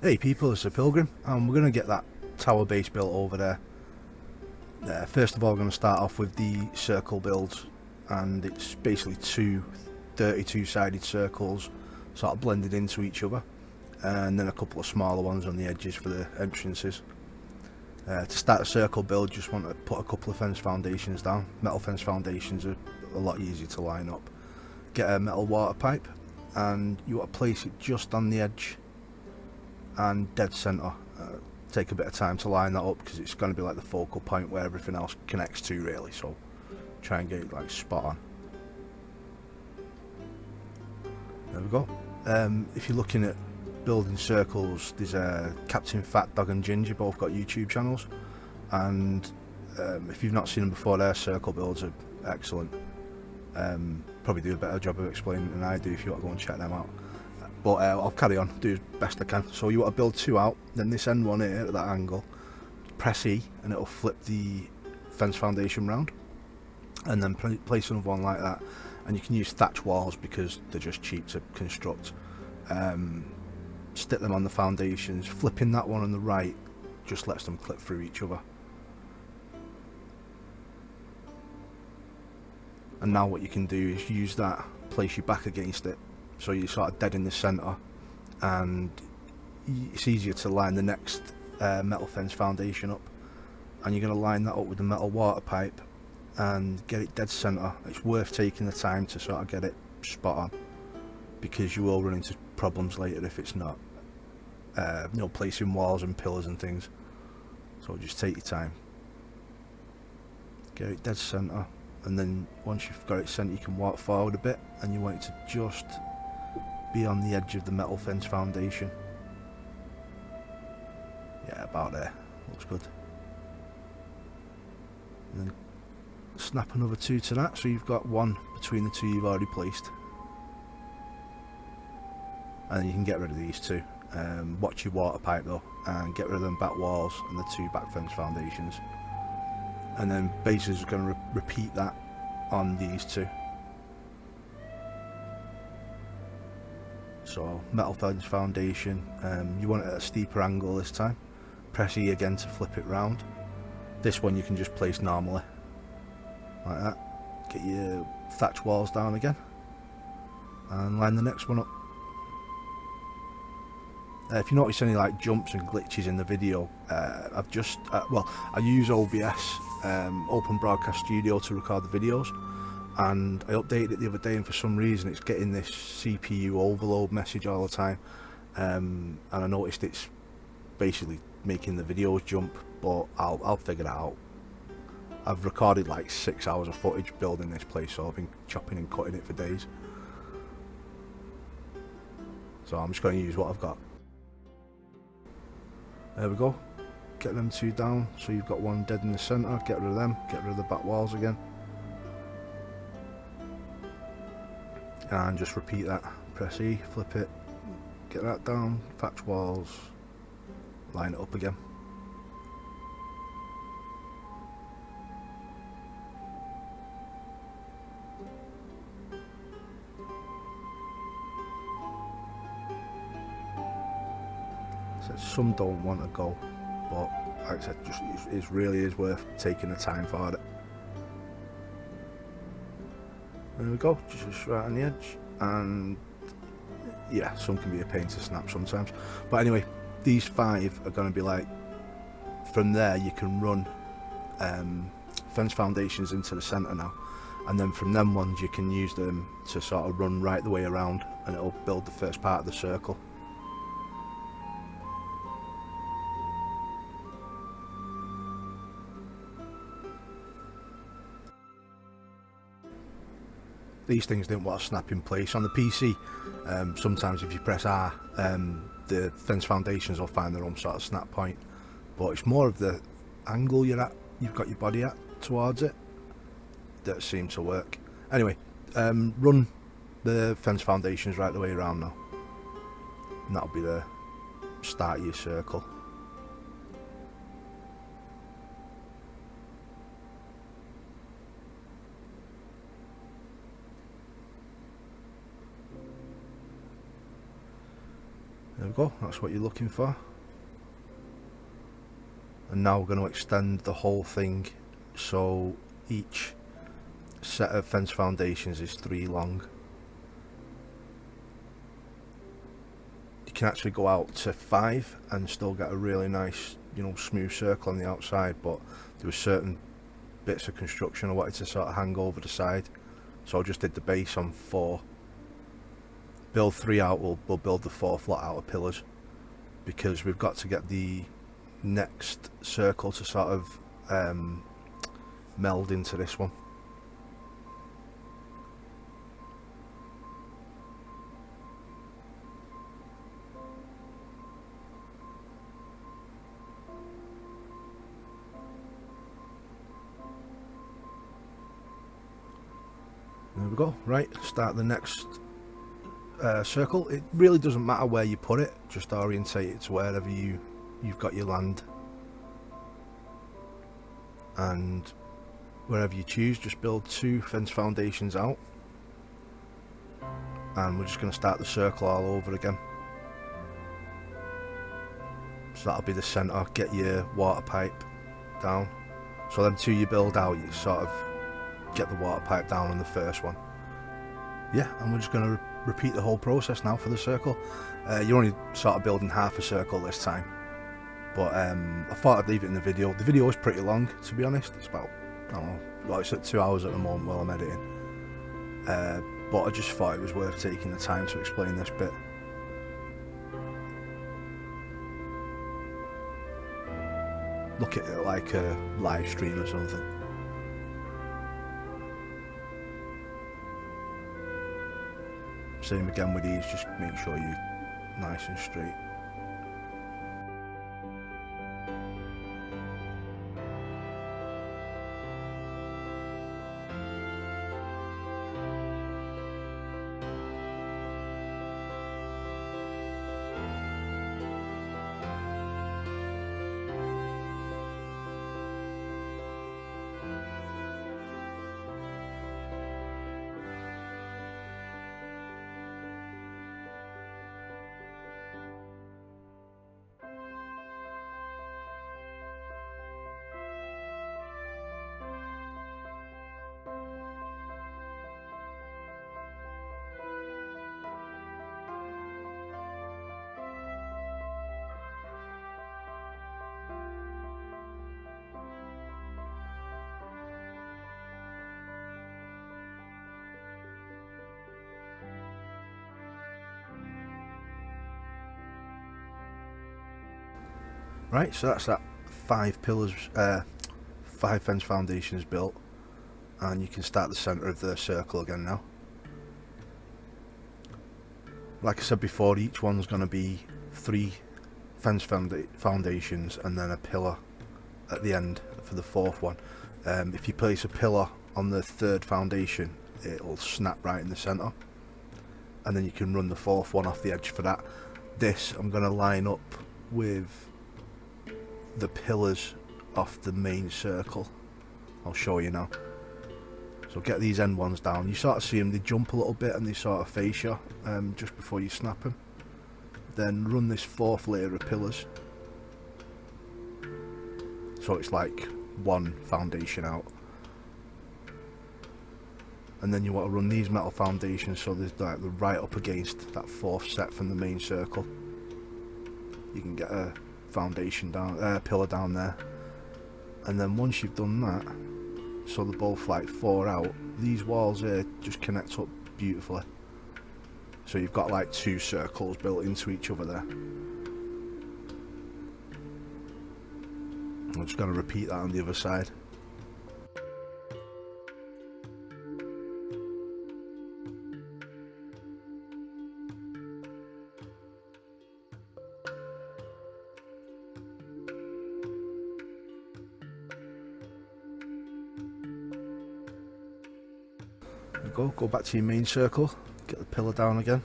Hey people, it's a Pilgrim, and we're going to get that tower base built over there. First of all, we're going to start off with the circle builds, and it's basically two 32-sided circles sort of blended into each other, and then a couple of smaller ones on the edges for the entrances. To start a circle build, just want to put a couple of fence foundations down. Metal fence foundations are a lot easier to line up. Get a metal water pipe, and you want to place it just on the edge and dead centre. Take a bit of time to line that up because it's going to be like the focal point where everything else connects to, really, so try and get it like spot on. There we go. If you're looking at building circles, there's Captain Fat Dog and Ginger, both got YouTube channels, and if you've not seen them before, their circle builds are excellent. Probably do a better job of explaining than I do if you want to go and check them out. But I'll carry on, do as best I can. So you want to build two out, then this end one here at that angle, press E and it'll flip the fence foundation round, and then place another one like that. And you can use thatch walls because they're just cheap to construct. Stick them on the foundations. Flipping that one on the right just lets them clip through each other. And now what you can do is use that, place your back against it, so you're sort of dead in the centre, and it's easier to line the next metal fence foundation up. And you're going to line that up with the metal water pipe and get it dead centre. It's worth taking the time to sort of get it spot on, because you will run into problems later if it's not. Placing walls and pillars and things. So just take your time. Get it dead centre, and then once you've got it centre, you can walk forward a bit, and you want it to just be on the edge of the metal fence foundation. Yeah, about there. Looks good. And then snap another two to that, so you've got one between the two you've already placed. And you can get rid of these two. Watch your water pipe though, and get rid of them back walls and the two back fence foundations. And then basically just going to repeat that on these two. So metal fence foundation, you want it at a steeper angle this time. Press E again to flip it round. This one you can just place normally, like that. Get your thatch walls down again, and line the next one up. If you notice any like jumps and glitches in the video, I've just, I use OBS, Open Broadcast Studio, to record the videos. And I updated it the other day, and for some reason it's getting this CPU overload message all the time, and I noticed it's basically making the videos jump, but I'll figure that out. I've recorded like 6 hours of footage building this place, so I've been chopping and cutting it for days, so I'm just going to use what I've got. There we go. Get them two down, so you've got one dead in the centre. Get rid of them, get rid of the back walls again, and just repeat that. Press E, flip it, get that down, thatch walls, line it up again. So some don't want to go, but like I said, it really is worth taking the time for it. There we go, just right on the edge. And yeah, some can be a pain to snap sometimes, but anyway, these five are going to be like, from there you can run fence foundations into the centre now, and then from them ones you can use them to sort of run right the way around, and it'll build the first part of the circle. These things didn't want to snap in place on the PC. Sometimes if you press R, the fence foundations will find their own sort of snap point, but it's more of the angle you've got your body at towards it that seems to work. Anyway, run the fence foundations right the way around now, and that'll be the start of your circle. There we go, that's what you're looking for. And now we're going to extend the whole thing, so each set of fence foundations is 3 long. You can actually go out to 5 and still get a really nice, you know, smooth circle on the outside, but there were certain bits of construction I wanted to sort of hang over the side, so I just did the base on 4. Build 3 out, we'll build the 4th lot out of pillars, because we've got to get the next circle to sort of meld into this one. There we go. Right, start the next circle. It really doesn't matter where you put it, just orientate it to wherever you've got your land, and wherever you choose, just build 2 fence foundations out, and we're just going to start the circle all over again. So that'll be the centre. Get your water pipe down, so them 2 you build out, you sort of get the water pipe down on the first one. Yeah, and we're just going to repeat the whole process now for the circle. You're only sort of building half a circle this time, but I thought I'd leave it in the video. The video is pretty long, to be honest. It's about, I don't know, well, it's at 2 hours at the moment while I'm editing, but I just thought it was worth taking the time to explain this bit. Look at it like a live stream or something. Same again with these, just make sure you're nice and straight. Right, so that's that 5 pillars, 5 fence foundations built, and you can start the centre of the circle again now. Like I said before, each one's going to be 3 fence foundations and then a pillar at the end for the 4th one. If you place a pillar on the 3rd foundation, it'll snap right in the centre, and then you can run the 4th one off the edge for that. This I'm going to line up with the pillars off the main circle. I'll show you now. So get these end ones down. You sort of see them, they jump a little bit and they sort of face you just before you snap them. Then run this 4th layer of pillars, so it's like 1 foundation out, and then you want to run these metal foundations so they're like they're right up against that 4th set from the main circle. You can get a foundation down, pillar down there, and then once you've done that, so they're both like 4 out, these walls here just connect up beautifully, so you've got like 2 circles built into each other there. I'm just going to repeat that on the other side. Go back to your main circle, get the pillar down again.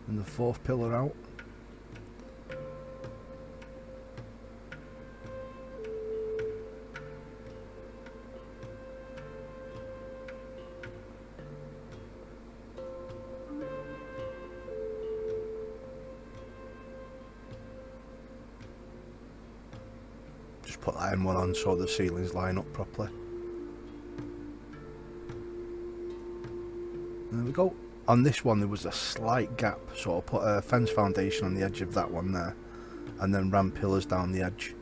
And the 4th pillar out. just put that M1 on so the ceilings line up properly. There we go. On this one there was a slight gap, so I'll put a fence foundation on the edge of that one there, and then ran pillars down the edge.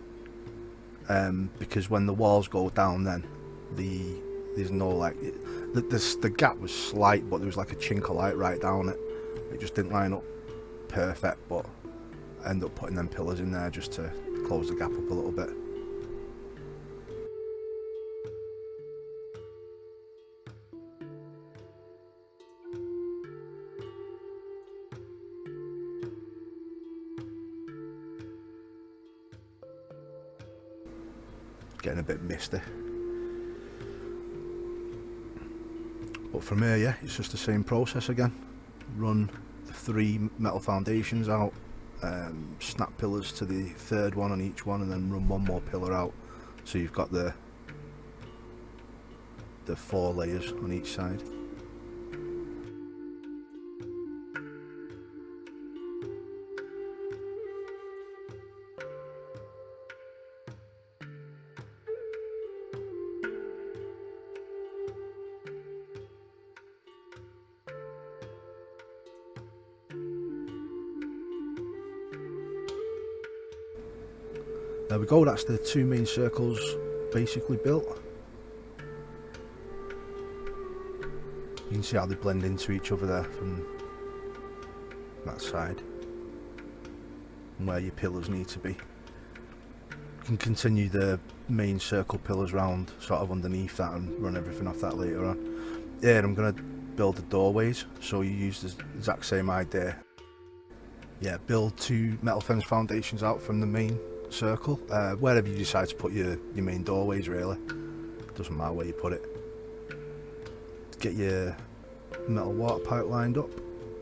Because when the walls go down, then there's no like the gap was slight, but there was like a chink of light right down it. It just didn't line up perfect, but I ended up putting them pillars in there just to close the gap up a little bit. Getting a bit misty, but from here, yeah, it's just the same process again. Run the 3 metal foundations out, snap pillars to the 3rd one on each one, and then run 1 more pillar out, so you've got the 4 layers on each side. There we go, that's the 2 main circles basically built. You can see how they blend into each other there from that side, and where your pillars need to be. You can continue the main circle pillars round sort of underneath that and run everything off that later on. Here I'm going to build the doorways, so you use the exact same idea. Yeah, build 2 metal fence foundations out from the main circle, wherever you decide to put your main doorways, really. Doesn't matter where you put it. Get your metal water pipe lined up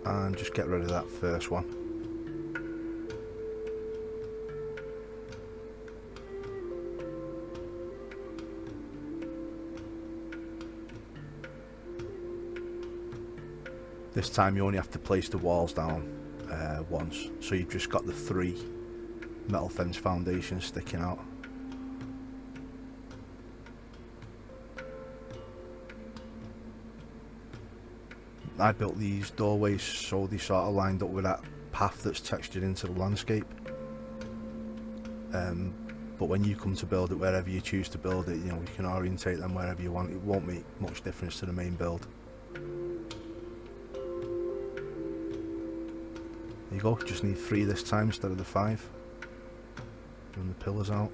and just get rid of that first one. This time you only have to place the walls down once, so you've just got the 3 metal fence foundations sticking out. I built these doorways so they sort of lined up with that path that's textured into the landscape. But when you come to build it, wherever you choose to build it, you know, you can orientate them wherever you want. It won't make much difference to the main build. There you go, just need 3 this time instead of the 5. Run the pillars out,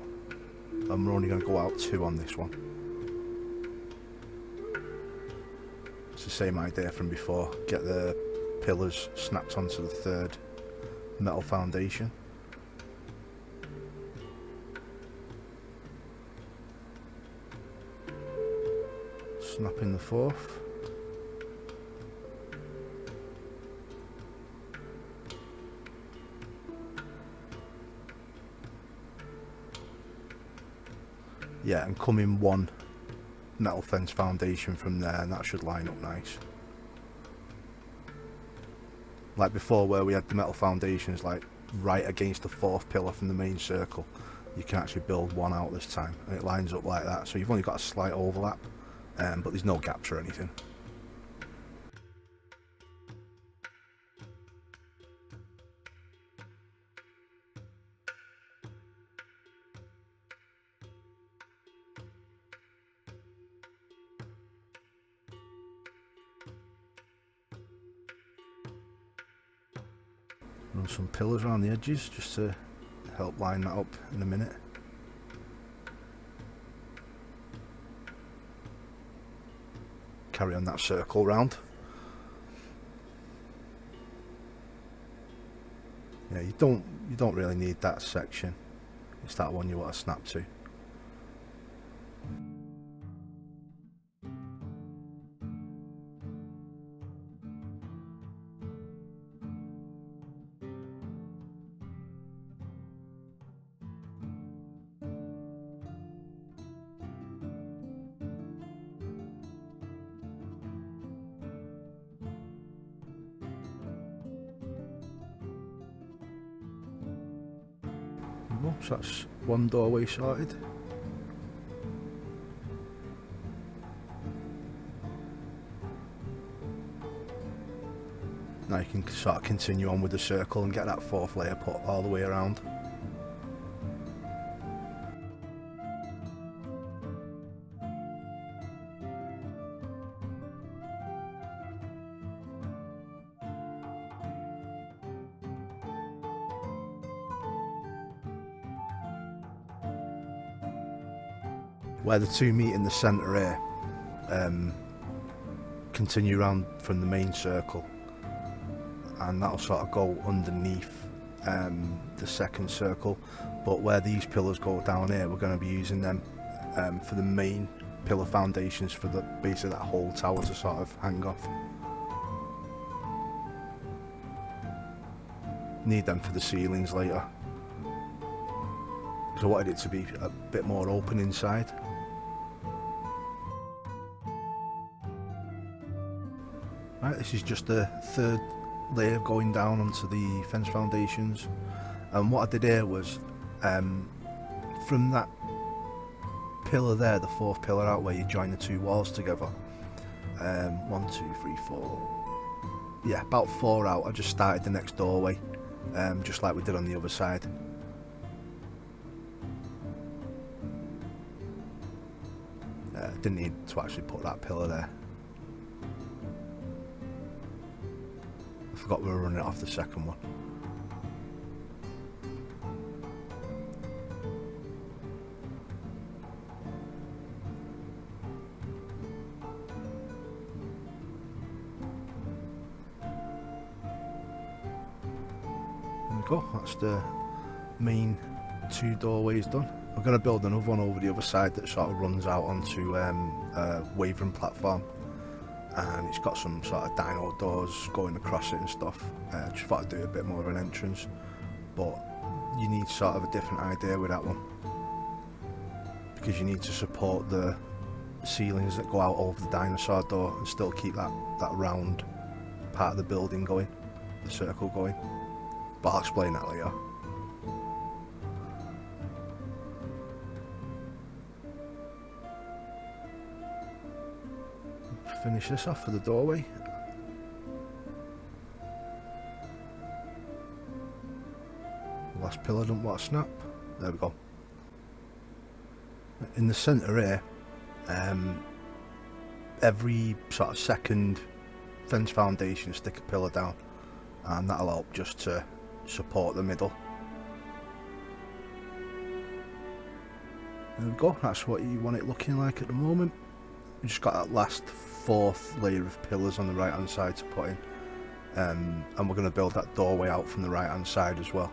and we're only going to go out 2 on this one. It's the same idea from before. Get the pillars snapped onto the 3rd metal foundation. Snap in the 4th. Yeah, and come in 1 metal fence foundation from there, and that should line up nice. Like before, where we had the metal foundations like right against the 4th pillar from the main circle, you can actually build 1 out this time, and it lines up like that. So you've only got a slight overlap, but there's no gaps or anything. Run some pillars around the edges just to help line that up in a minute. Carry on that circle round. Yeah, you don't really need that section. It's that one you want to snap to. So that's one doorway sorted. Now you can sort of continue on with the circle and get that fourth layer put all the way around. Where the two meet in the centre here, continue around from the main circle, and that'll sort of go underneath the second circle. But where these pillars go down here, we're going to be using them for the main pillar foundations for the base of that whole tower to sort of hang off. Need them for the ceilings later, because I wanted it to be a bit more open inside. Right, this is just the third layer going down onto the fence foundations, and what I did here was from that pillar there, the fourth pillar out where you join the two walls together, 1, 2, 3, 4, yeah, about 4 out, I just started the next doorway, just like we did on the other side. Didn't need to actually put that pillar there. I forgot we were running it off the second one. There we go, that's the main two doorways done. We're going to build another one over the other side that sort of runs out onto a wavering platform, and it's got some sort of dino doors going across it and stuff. Just thought I'd do a bit more of an entrance, but you need sort of a different idea with that one, because you need to support the ceilings that go out over the dinosaur door and still keep that round part of the building going, the circle going, but I'll explain that later. Finish this off for the doorway. Last pillar don't want to snap. There we go. In the centre here, every sort of second fence foundation stick a pillar down, and that'll help just to support the middle. There we go, that's what you want it looking like at the moment. We just got that last fourth layer of pillars on the right hand side to put in, and we're going to build that doorway out from the right hand side as well,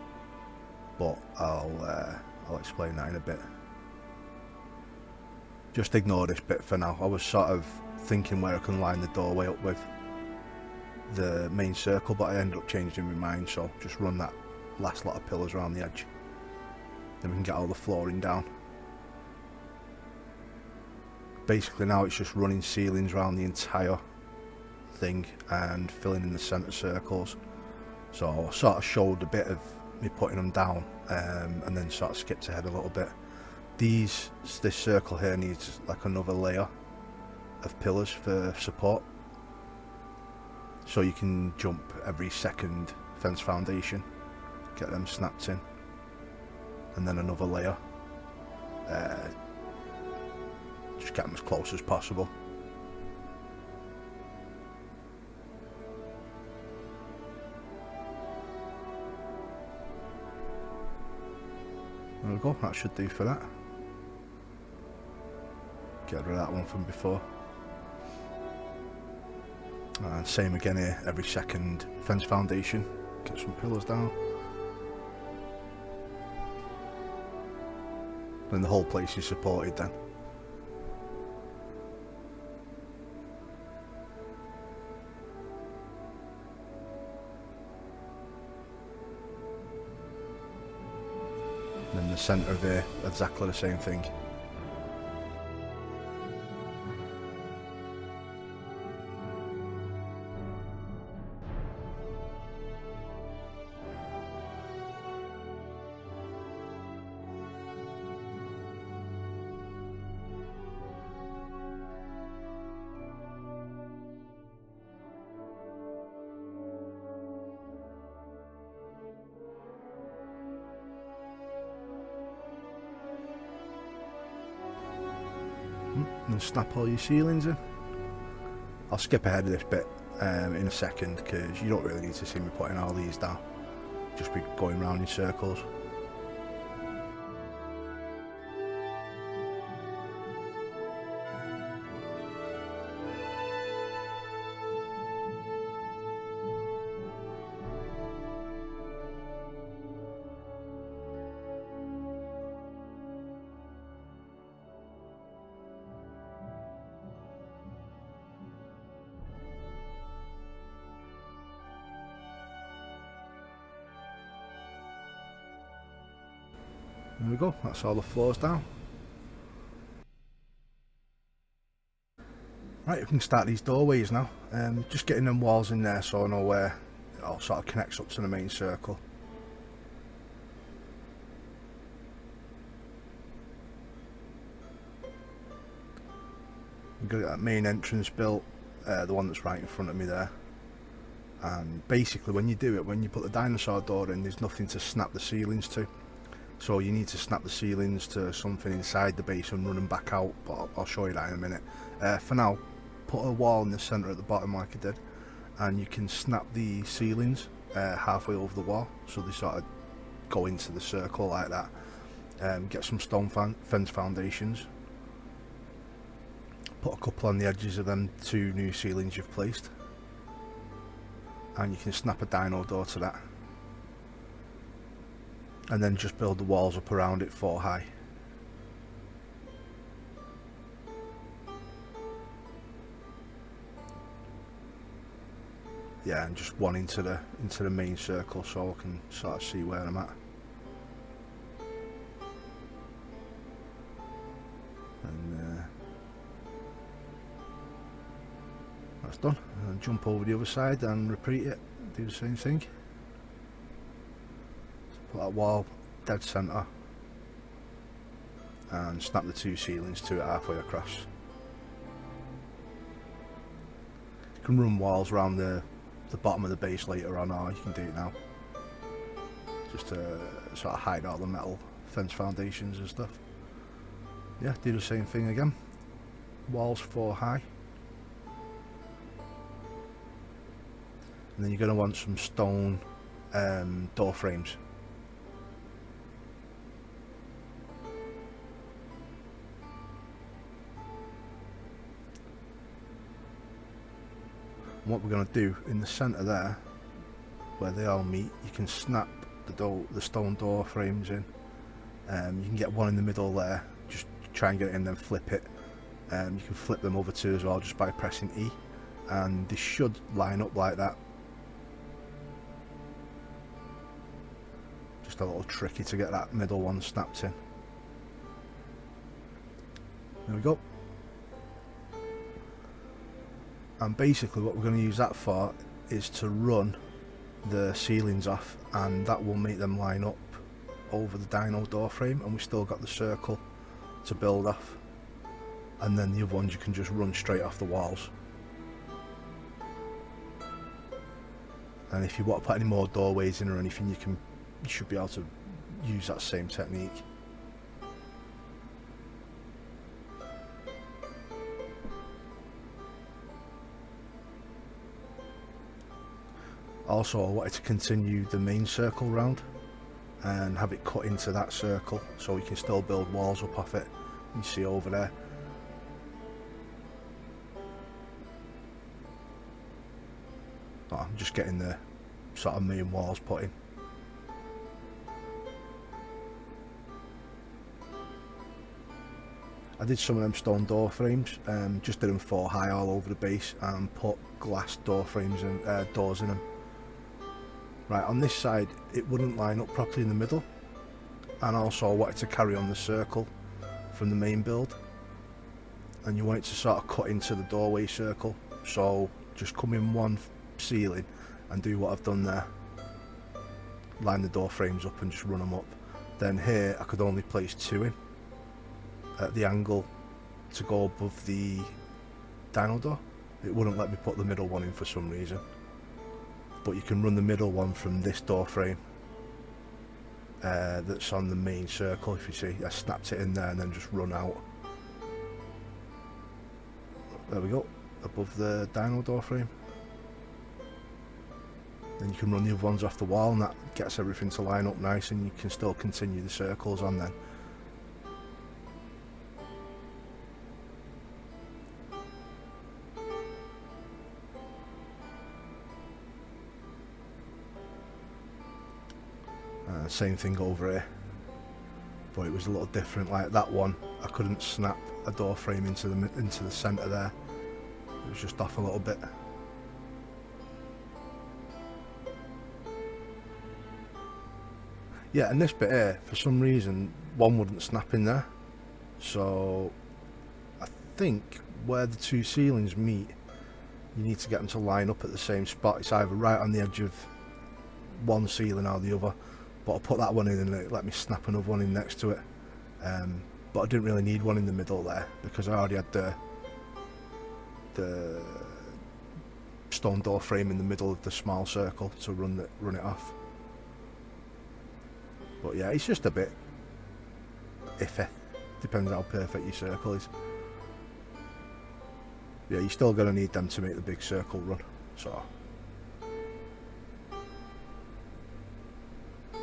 but I'll explain that in a bit. Just ignore this bit for now. I was sort of thinking where I can line the doorway up with the main circle, but I ended up changing my mind, so just run that last lot of pillars around the edge, then we can get all the flooring down. Basically now it's just running ceilings around the entire thing and filling in the centre circles. So I sort of showed a bit of me putting them down, and then sort of skipped ahead a little bit. This circle here needs like another layer of pillars for support, so you can jump every second fence foundation, get them snapped in, and then another layer. Just get them as close as possible. There we go, that should do for that. Get rid of that one from before. And same again here, every second fence foundation, get some pillars down. Then the whole place is supported then. And then the centre of here, exactly the same thing. can snap all your ceilings in. I'll skip ahead of this bit in a second, because you don't really need to see me putting all these down, just be going round in circles. There we go, that's all the floors down. Right, we can start these doorways now. Just getting them walls in there so I know where it all sort of connects up to the main circle. We've got that main entrance built, the one that's right in front of me there. And basically when you do it, when you put the dinosaur door in, there's nothing to snap the ceilings to. So you need to snap the ceilings to something inside the base and run them back out, but I'll show you that in a minute. For now, put a wall in the centre at the bottom like I did, and you can snap the ceilings halfway over the wall, so they sort of go into the circle like that. Get some stone fence foundations, put a couple on the edges of them 2 new ceilings you've placed, and you can snap a dino door to that. And then just build the walls up around it 4 high. Yeah, and just one into the main circle so I can sort of see where I'm at. And that's done. And jump over the other side and repeat it. Do the same thing. Put that wall dead centre and snap the 2 ceilings to it halfway across. You can run walls around the bottom of the base later on, or you can do it now, just to sort of hide all the metal fence foundations and stuff. Yeah, do the same thing again. Walls 4 high. And then you're going to want some stone door frames. What we're going to do in the centre there, where they all meet, you can snap the stone door frames in. You can get one in the middle there, just try and get it in, then flip it. You can flip them over 2 as well just by pressing E, and they should line up like that. Just a little tricky to get that middle one snapped in. There we go. And basically what we're going to use that for is to run the ceilings off, and that will make them line up over the dino door frame, and we've still got the circle to build off. And then the other ones you can just run straight off the walls. And if you want to put any more doorways in or anything, you should be able to use that same technique. Also, I wanted to continue the main circle round and have it cut into that circle so we can still build walls up off it. You see over there. Oh, I'm just getting the sort of main walls put in. I did some of them stone door frames, just did them 4 high all over the base and put glass door frames and doors in them. Right, on this side it wouldn't line up properly in the middle, and also I wanted to carry on the circle from the main build, and you want it to sort of cut into the doorway circle, so just come in one ceiling and do what I've done there. Line the door frames up and just run them up. Then here I could only place 2 in at the angle to go above the dino door. It wouldn't let me put the middle one in for some reason, but you can run the middle one from this door frame that's on the main circle. If you see, I snapped it in there and then just run out. there we go, above the dino door frame. Then you can run the other ones off the wall, and that gets everything to line up nice, and you can still continue the circles on then. Same thing over here, but it was a little different. Like that one, I couldn't snap a door frame into the centre there. It was just off a little bit. Yeah, and this bit here, for some reason, one wouldn't snap in there. So I think where the two ceilings meet, you need to get them to line up at the same spot. It's either right on the edge of one ceiling or the other. But I put that one in and it let me snap another one in next to it. But I didn't really need one in the middle there because I already had the stone door frame in the middle of the small circle to run it off. But yeah, it's just a bit iffy. Depends how perfect your circle is. Yeah, you're still going to need them to make the big circle run. So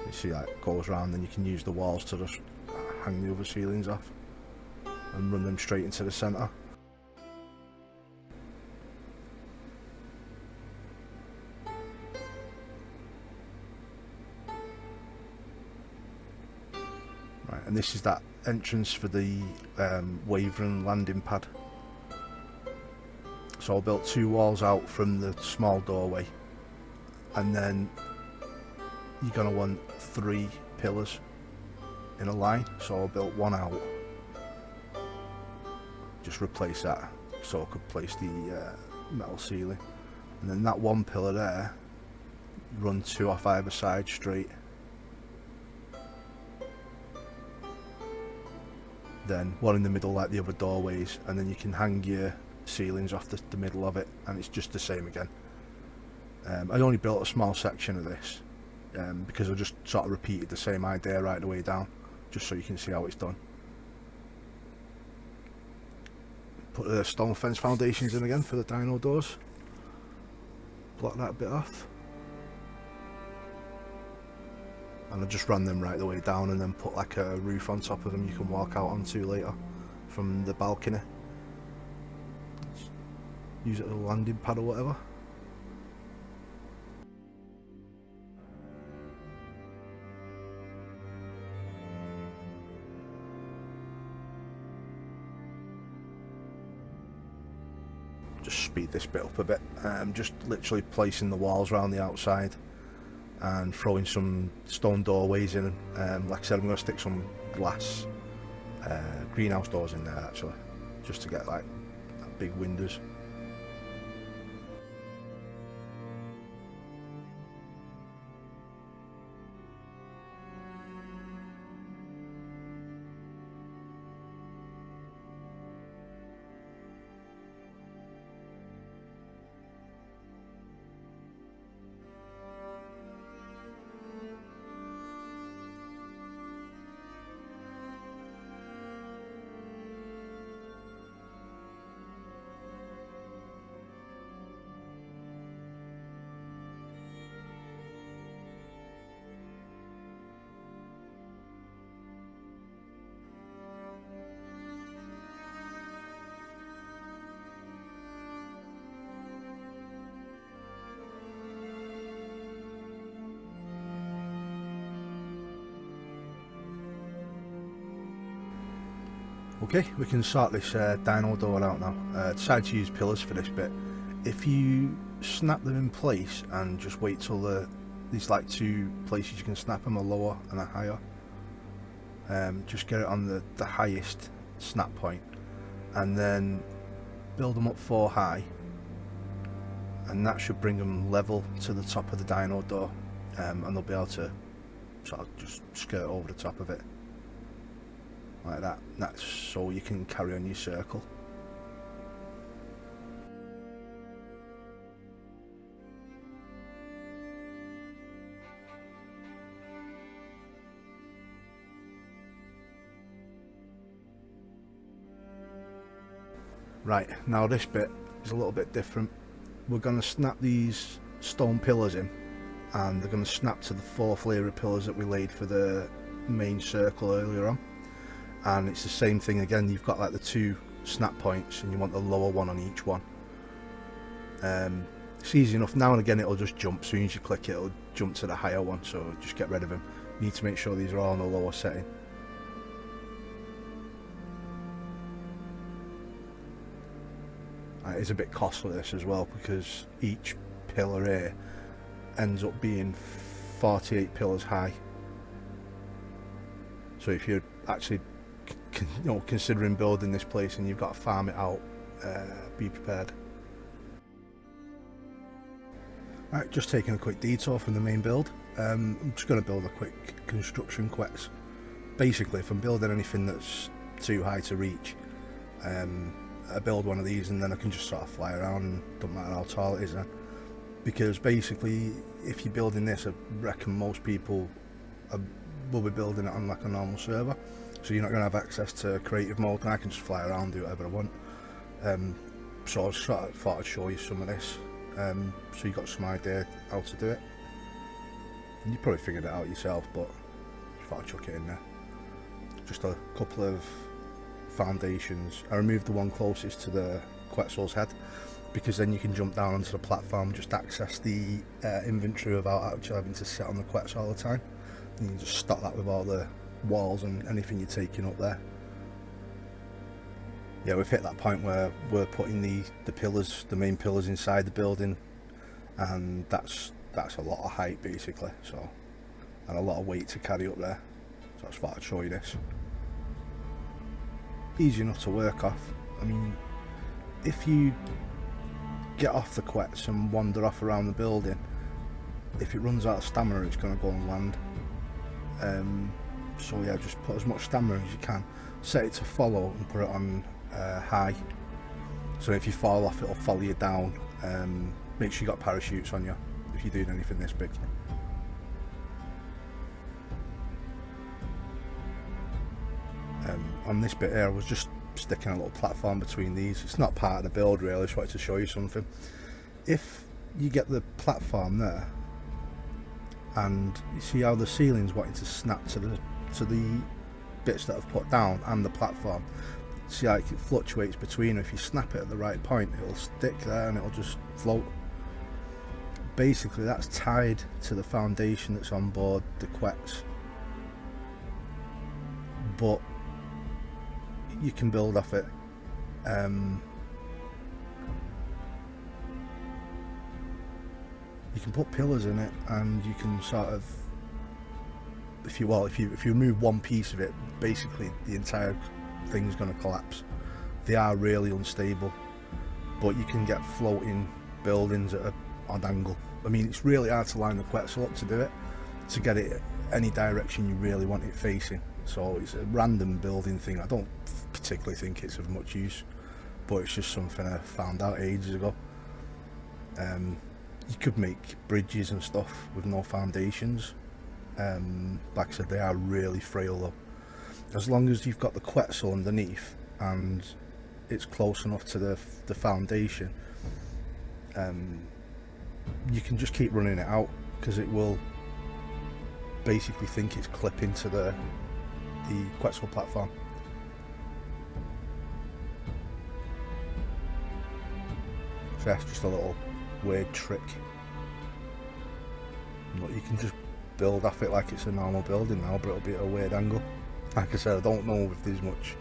you see that it goes around, then you can use the walls to just hang the other ceilings off and run them straight into the centre. Right, and this is that entrance for the Wavering landing pad. So I built two walls out from the small doorway, and then you're going to want 3 pillars in a line, so I built one out, just replace that so I could place the metal ceiling, and then that one pillar there, run 2 off either side straight, then one in the middle like the other doorways, and then you can hang your ceilings off the middle of it, and it's just the same again. I only built a small section of this because I just sort of repeated the same idea right the way down, just so you can see how it's done. Put the stone fence foundations in again for the dino doors. Block that bit off. And I just ran them right the way down and then put like a roof on top of them you can walk out onto later from the balcony. Use it as a landing pad or whatever. Just speed this bit up a bit. Just literally placing the walls around the outside and throwing some stone doorways in. Like I said, I'm going to stick some glass greenhouse doors in there actually, just to get like big windows. Okay, we can sort this dino door out now. Decided to use pillars for this bit. If you snap them in place and just wait till these like 2 places you can snap them, a lower and a higher. Just get it on the highest snap point and then build them up 4 high, and that should bring them level to the top of the dino door, and they'll be able to sort of just skirt over the top of it. Like that. That's so you can carry on your circle. Right, now this bit is a little bit different. We're going to snap these stone pillars in, and they're going to snap to the 4th layer of pillars that we laid for the main circle earlier on. And it's the same thing again, you've got like the 2 snap points and you want the lower one on each one. It's easy enough. Now and again it'll just jump. As soon as you click it, it'll jump to the higher one, so just get rid of them. You need to make sure these are all on the lower setting. It is a bit costly this as well, because each pillar here ends up being 48 pillars high. So if you're actually considering building this place and you've got to farm it out, be prepared. Right, just taking a quick detour from the main build. I'm just going to build a quick construction quets. Basically, if I'm building anything that's too high to reach, I build one of these and then I can just sort of fly around, and don't matter how tall it is then. Because basically, if you're building this, I reckon most people will be building it on like a normal server, so you're not going to have access to creative mode, and I can just fly around, do whatever I want. So I sort of thought I'd show you some of this, so you got some idea how to do it. And you probably figured it out yourself, but I thought I'd chuck it in there. Just a couple of foundations. I removed the one closest to the Quetzal's head, because then you can jump down onto the platform, just access the inventory without actually having to sit on the Quetzal all the time. And you just stock that with all the walls and anything you're taking up there. Yeah, we've hit that point where we're putting the pillars, the main pillars, inside the building, and that's a lot of height basically, so, and a lot of weight to carry up there. So I just thought I'd show you this. Easy enough to work off. I mean, if you get off the quets and wander off around the building, if it runs out of stamina, it's going to go and land. So yeah, just put as much stamina as you can. Set it to follow and put it on high, so if you fall off, it'll follow you down. Make sure you got parachutes on you if you're doing anything this big. On this bit here, I was just sticking a little platform between these. It's not part of the build really, I just wanted to show you something. If you get the platform there, and you see how the ceiling's wanting to snap to the bits that I've put down and the platform, see how it fluctuates between. If you snap it at the right point, it'll stick there and it'll just float. Basically that's tied to the foundation that's on board the quets, but you can build off it. You can put pillars in it, and you can sort of, if you remove one piece of it, basically the entire thing's going to collapse. They are really unstable, but you can get floating buildings at an odd angle. I mean, it's really hard to line the Quetzal up to do it, to get it any direction you really want it facing. So it's a random building thing. I don't particularly think it's of much use, but it's just something I found out ages ago. You could make bridges and stuff with no foundations. Like I said, they are really frail though. As long as you've got the Quetzal underneath and it's close enough to the foundation, you can just keep running it out, because it will basically think it's clipping to the Quetzal platform. So that's just a little weird trick. But you can just build off it like it's a normal building now, but it'll be at a weird angle. Like I said, I don't know if there's much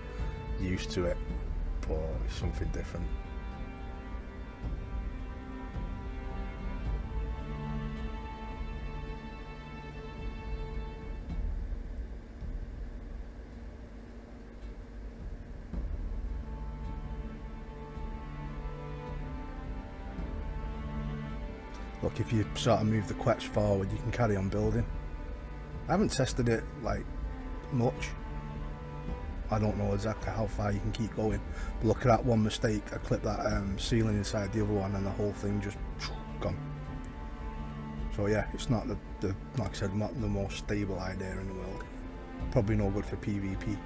use to it, but it's something different. Look, if you sort of move the quets forward, you can carry on building. I haven't tested it like much. I don't know exactly how far you can keep going. But look at that one mistake. I clipped that ceiling inside the other one, and the whole thing just gone. So yeah, it's not the like I said, not the most stable idea in the world. Probably no good for PvP.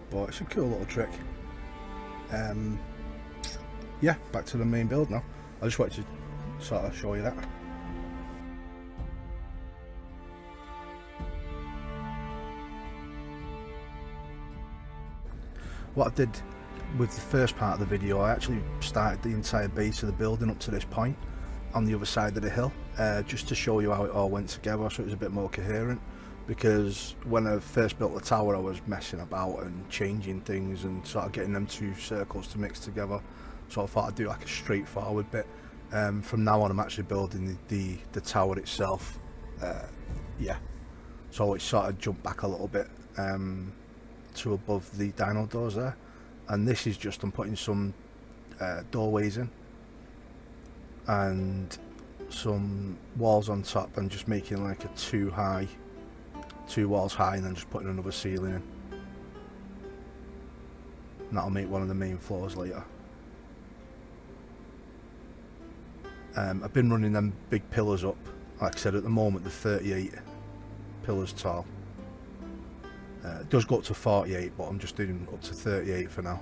But it's a cool little trick. Yeah, back to the main build now. I just wanted to sort of show you that. What I did with the first part of the video, I actually started the entire base of the building up to this point on the other side of the hill, just to show you how it all went together, so it was a bit more coherent. Because when I first built the tower, I was messing about and changing things and sort of getting them two circles to mix together. So I thought I'd do like a straightforward bit. From now on, I'm actually building the tower itself. Yeah, so it sort of jumped back a little bit to above the dino doors there, and this is just, I'm putting some doorways in and some walls on top, and just making like a two walls high, and then just putting another ceiling in, and that'll make one of the main floors later. I've been running them big pillars up. Like I said, at the moment they're 38 pillars tall. It does go up to 48, but I'm just doing up to 38 for now.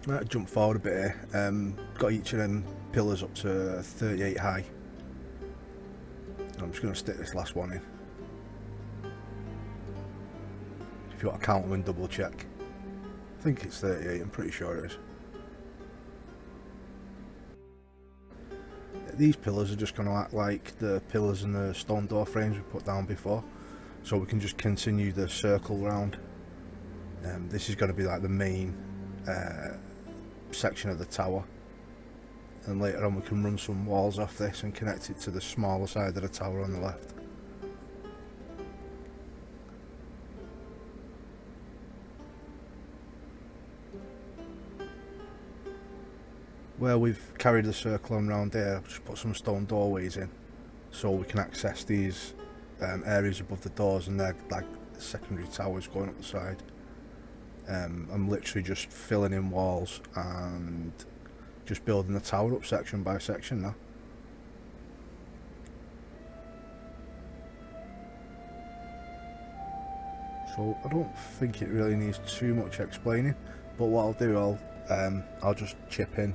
Right, jump forward a bit here. Got each of them pillars up to 38 high. I'm just going to stick this last one in. If you want to count them and double check. I think it's 38, I'm pretty sure it is. These pillars are just going to act like the pillars and the stone door frames we put down before. So we can just continue the circle round. This is going to be like the main section of the tower, and later on we can run some walls off this and connect it to the smaller side of the tower on the left. Where we've carried the circle on round here, just put some stone doorways in so we can access these areas above the doors, and they're like secondary towers going up the side. I'm literally just filling in walls and just building the tower up section by section now. So I don't think it really needs too much explaining, but what I'll do, I'll just chip in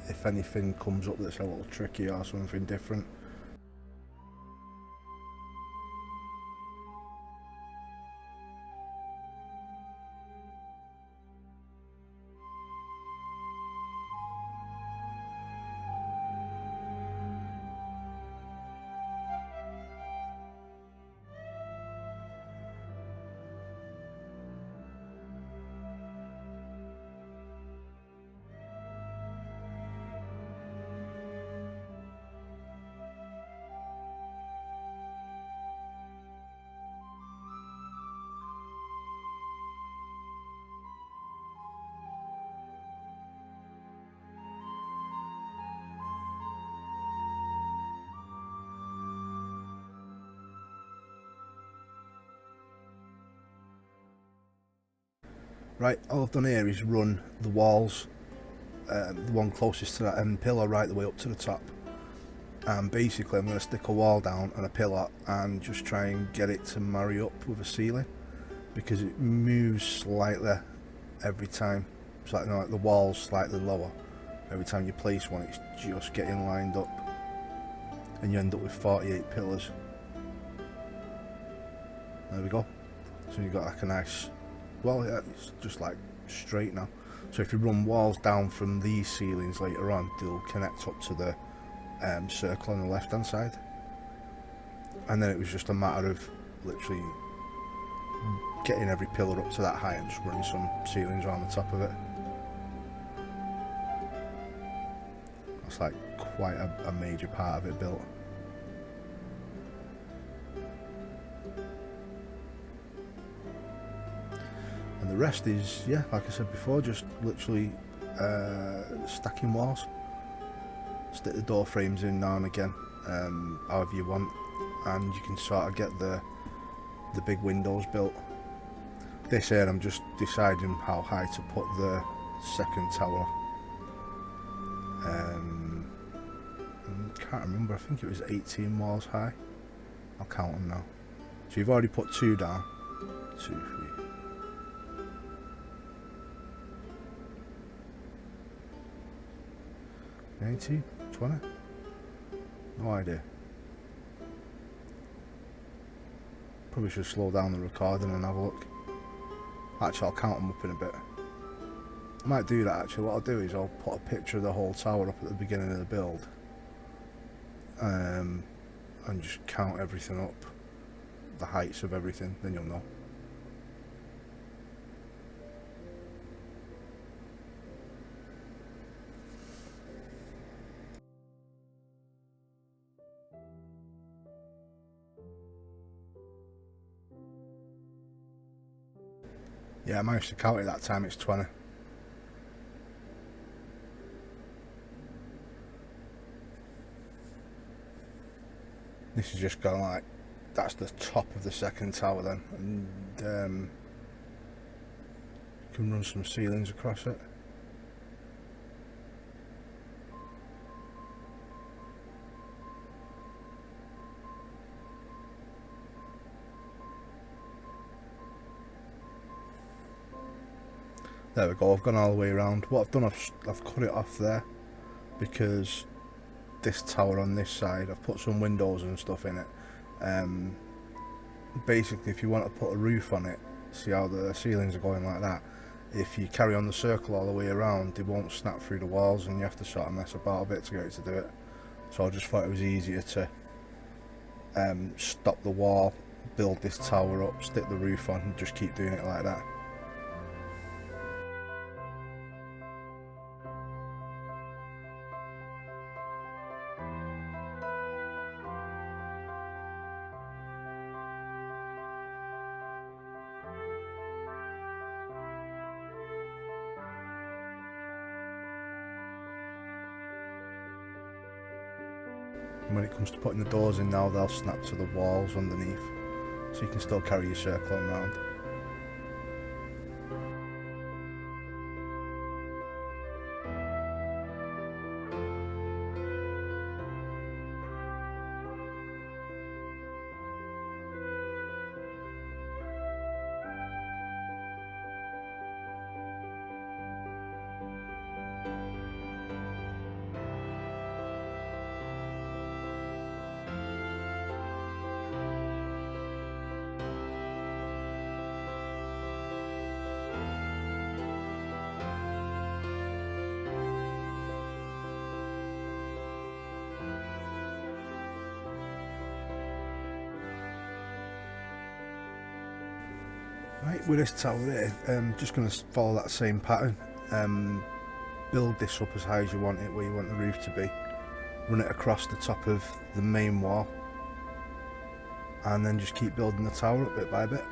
if anything comes up that's a little tricky or something different. Right, all I've done here is run the walls, the one closest to that end pillar, right the way up to the top. And basically I'm going to stick a wall down and a pillar and just try and get it to marry up with a ceiling, because it moves slightly every time. It's like, you know, like the wall's slightly lower. Every time you place one, it's just getting lined up, and you end up with 48 pillars. There we go. So you've got like a nice, well, yeah, it's just like straight now. So if you run walls down from these ceilings later on, they'll connect up to the circle on the left hand side. And then it was just a matter of literally getting every pillar up to that height and just running some ceilings around the top of it. That's like quite a major part of it built. And the rest is, yeah, like I said before, just literally stacking walls. Stick the door frames in now and again, however you want, and you can sort of get the big windows built. This here, I'm just deciding how high to put the second tower. Can't remember, I think it was 18 walls high. I'll count them now. So you've already put 2 down. 2, 3. 19, 20? No idea. Probably should slow down the recording and have a look. Actually, I'll count them up in a bit. I might do that actually. What I'll do is I'll put a picture of the whole tower up at the beginning of the build. And just count everything up. The heights of everything, then you'll know. Yeah, I managed to count it that time, it's 20. This is just going like, that's the top of the second tower then. And you can run some ceilings across it. There we go, I've gone all the way around. What I've done, I've cut it off there because this tower on this side, I've put some windows and stuff in it. Basically, if you want to put a roof on it, see how the ceilings are going like that, if you carry on the circle all the way around, they won't snap through the walls and you have to sort of mess about a bit to get it to do it. So I just thought it was easier to stop the wall, build this tower up, stick the roof on and just keep doing it like that. And when it comes to putting the doors in now, they'll snap to the walls underneath, so you can still carry your circle around. Right, with this tower here, I'm just going to follow that same pattern. Build this up as high as you want it, where you want the roof to be. Run it across the top of the main wall. And then just keep building the tower up bit by bit.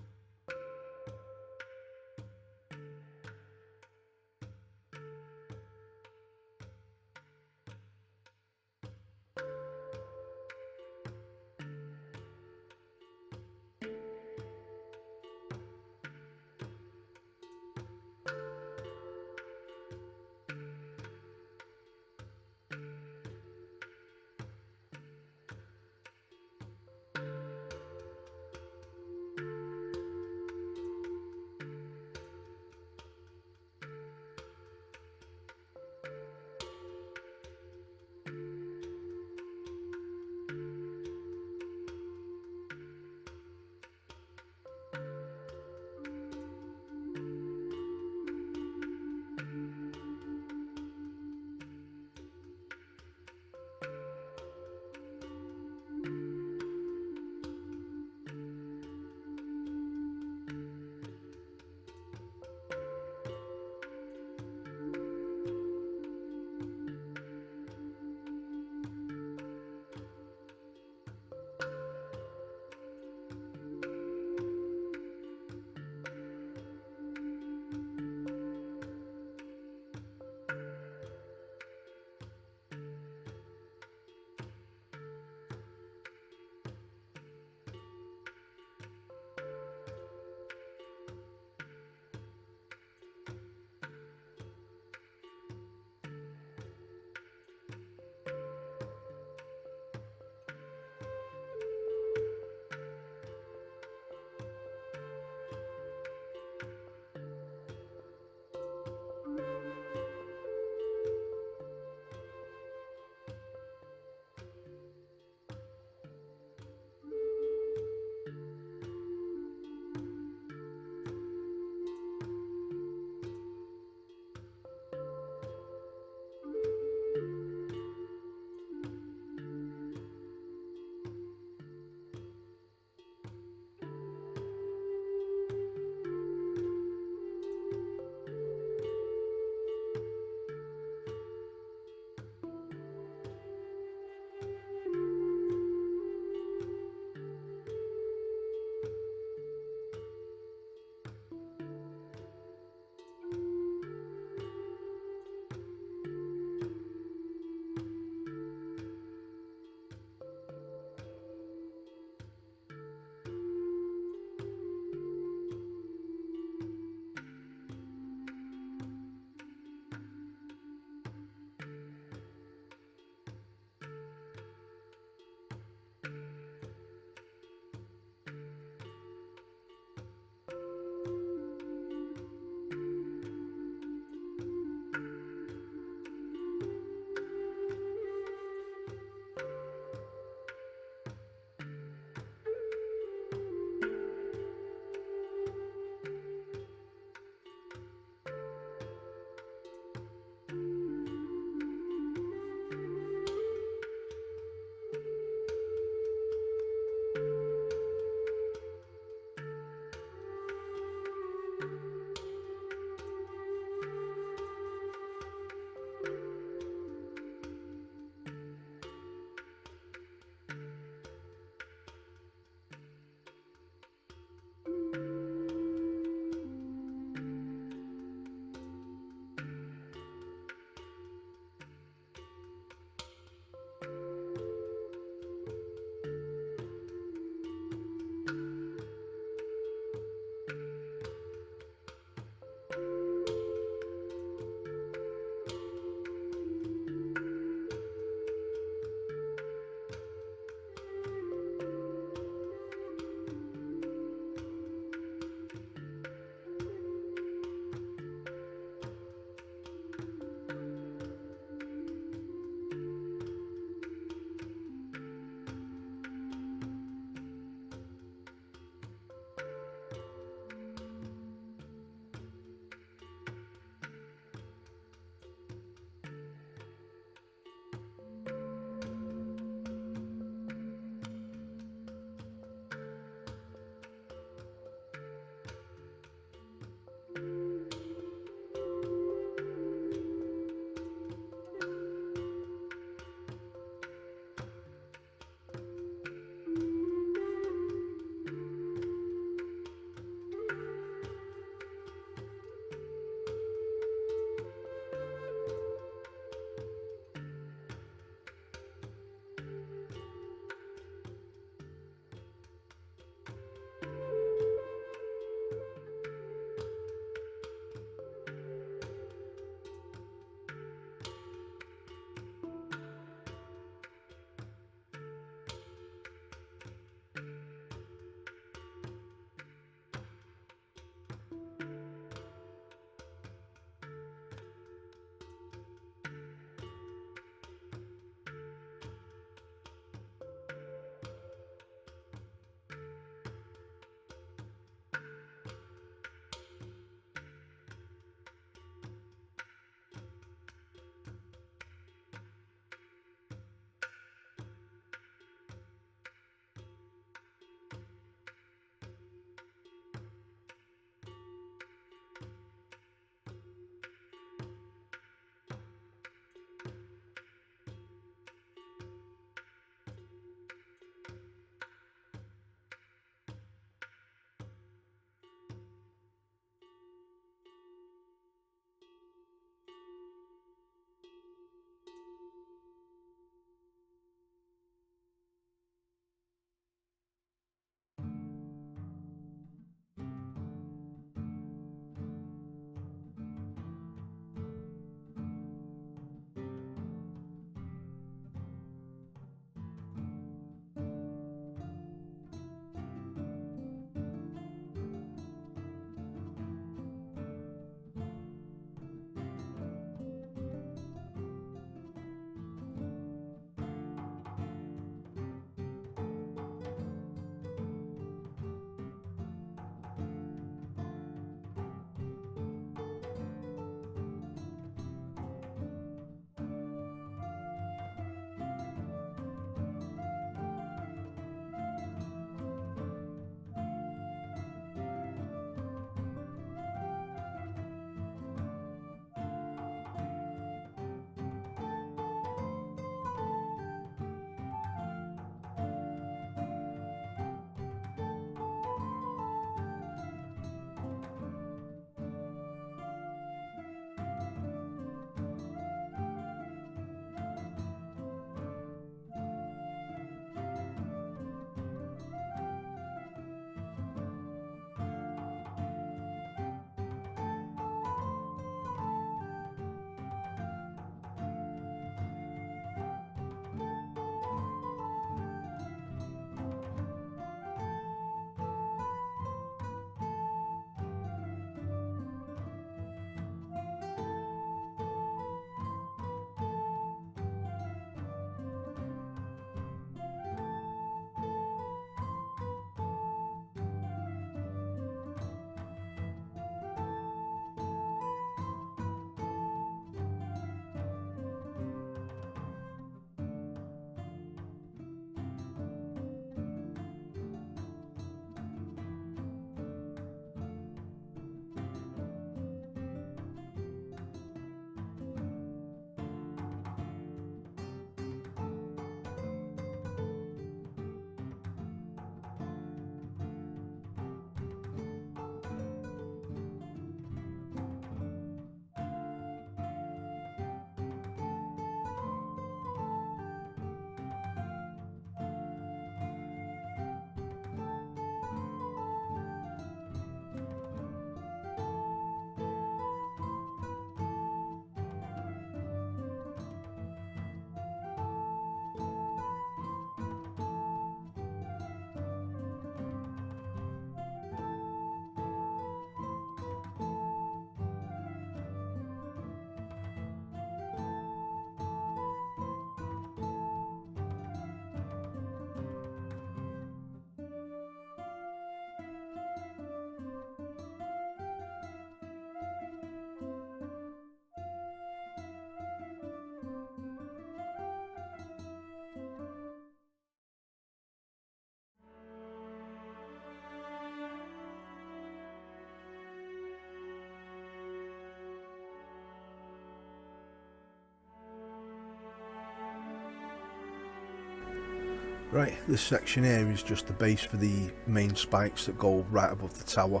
Right, this section here is just the base for the main spikes that go right above the tower.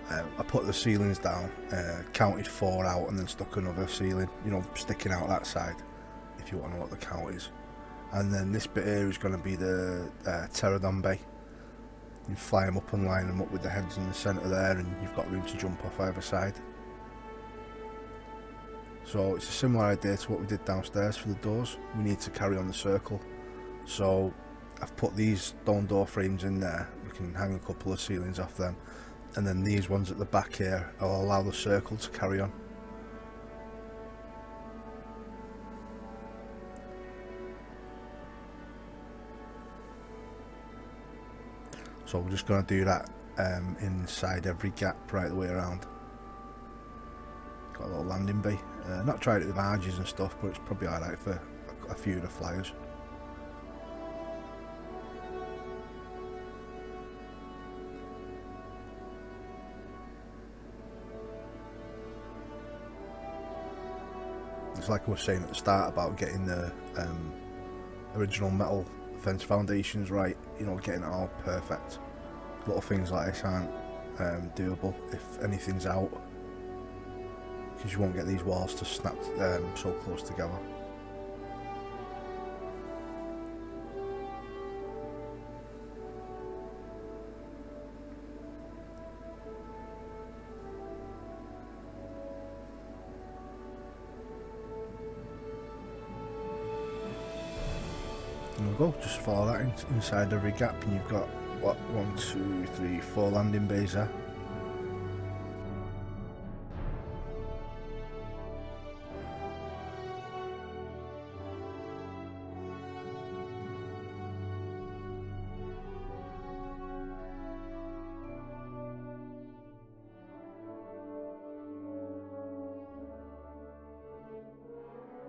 I put the ceilings down, counted 4 out and then stuck another ceiling, you know, sticking out that side, if you want to know what the count is. And then this bit here is going to be the pterodon bay. You fly them up and line them up with the heads in the centre there, and you've got room to jump off either side. So it's a similar idea to what we did downstairs for the doors. We need to carry on the circle. So I've put these stone door frames in there. We can hang a couple of ceilings off them. And then these ones at the back here will allow the circle to carry on. So we're just going to do that inside every gap right the way around. Got a little landing bay. Not tried it with arches and stuff, but it's probably alright for a few of the flyers. It's like I was saying at the start about getting the original metal fence foundations right, you know, getting it all perfect. Little things like this aren't doable if anything's out, because you won't get these walls to snap so close together. There we go, just follow that inside every gap, and you've got, what, 1, 2, 3, 4 landing bays there.